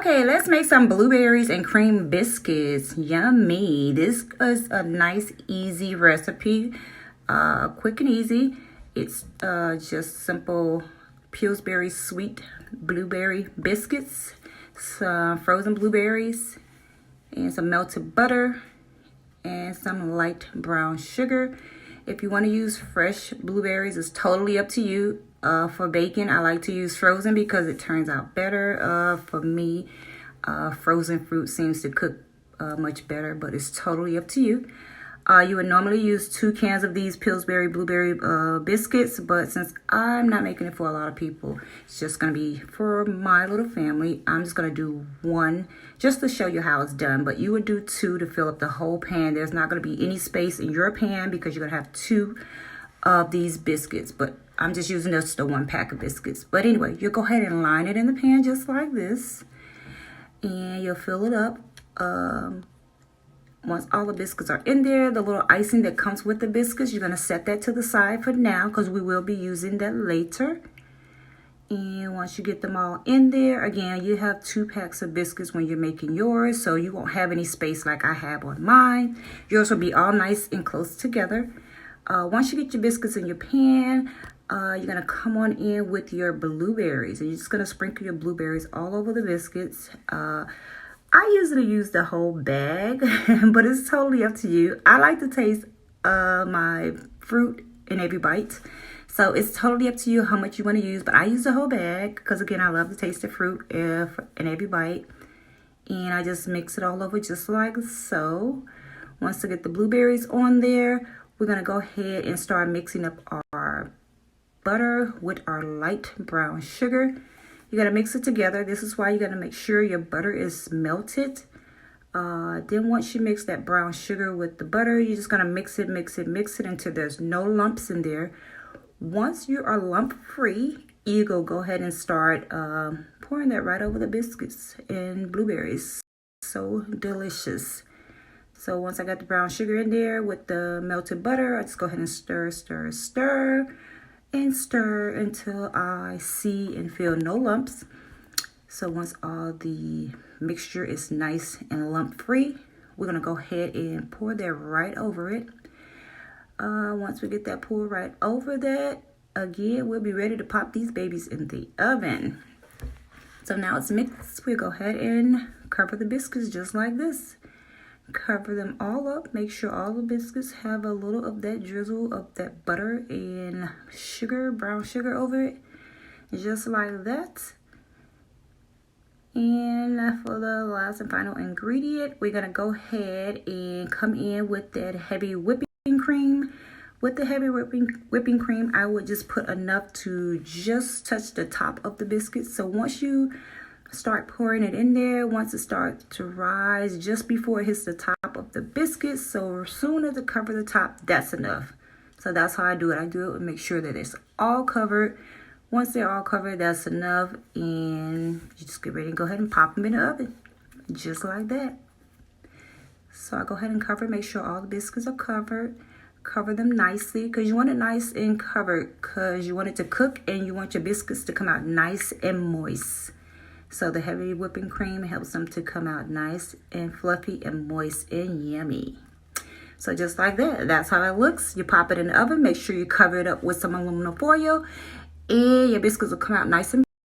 Okay, let's make some blueberries and cream biscuits. Yummy. This is a nice, easy recipe. Quick and easy. It's just simple Pillsbury sweet blueberry biscuits, some frozen blueberries, and some melted butter, and some light brown sugar. If you want to use fresh blueberries, it's totally up to you. For baking, I like to use frozen because it turns out better. For me, frozen fruit seems to cook much better, but it's totally up to you. You would normally use 2 cans of these Pillsbury blueberry biscuits, but since I'm not making it for a lot of people, it's just going to be for my little family. I'm just going to do 1 just to show you how it's done, but you would do 2 to fill up the whole pan. There's not going to be any space in your pan because you're going to have 2 of these biscuits, but I'm just using just the 1 pack of biscuits. But anyway, you'll go ahead and line it in the pan just like this, and you'll fill it up. Once all the biscuits are in there, the little icing that comes with the biscuits, you're going to set that to the side for now because we will be using that later. And once you get them all in there, again, you have 2 packs of biscuits when you're making yours, so you won't have any space like I have on mine. Yours will be all nice and close together. Once you get your biscuits in your pan, you're going to come on in with your blueberries. And you're just going to sprinkle your blueberries all over the biscuits. I usually use the whole bag, but it's totally up to you. I like to taste my fruit in every bite. So it's totally up to you how much you want to use. But I use the whole bag because, again, I love to taste the fruit in every bite. And I just mix it all over just like so. Once I get the blueberries on there, we're going to go ahead and start mixing up our butter with our light brown sugar. You got to mix it together. This is why you got to make sure your butter is melted. Then once you mix that brown sugar with the butter, you're just going to mix it until there's no lumps in there. Once you are lump free, you go ahead and start pouring that right over the biscuits and blueberries. So delicious. So once I got the brown sugar in there with the melted butter, I just go ahead and stir, and stir until I see and feel no lumps. So once all the mixture is nice and lump free, we're going to go ahead and pour that right over it. Once we get that poured right over that, again, we'll be ready to pop these babies in the oven. So now it's mixed. We'll go ahead and cover the biscuits just like this. Cover them all up. Make sure all the biscuits have a little of that drizzle of that butter and sugar, brown sugar over it. Just like that. And for the last and final ingredient, we're going to go ahead and come in with that heavy whipping cream. With the heavy whipping cream, I would just put enough to just touch the top of the biscuits. So once you start pouring it in there, once it starts to rise, just before it hits the top of the biscuits, so as soon as it covers the top, that's enough. So that's how I do it. I do it and make sure that it's all covered. Once they're all covered, that's enough, and you just get ready to go ahead and pop them in the oven, just like that. So I go ahead and cover, make sure all the biscuits are covered. Cover them nicely because you want it nice and covered because you want it to cook and you want your biscuits to come out nice and moist. So the heavy whipping cream helps them to come out nice and fluffy and moist and yummy. So just like that, that's how it looks. You pop it in the oven. Make sure you cover it up with some aluminum foil, and your biscuits will come out nice and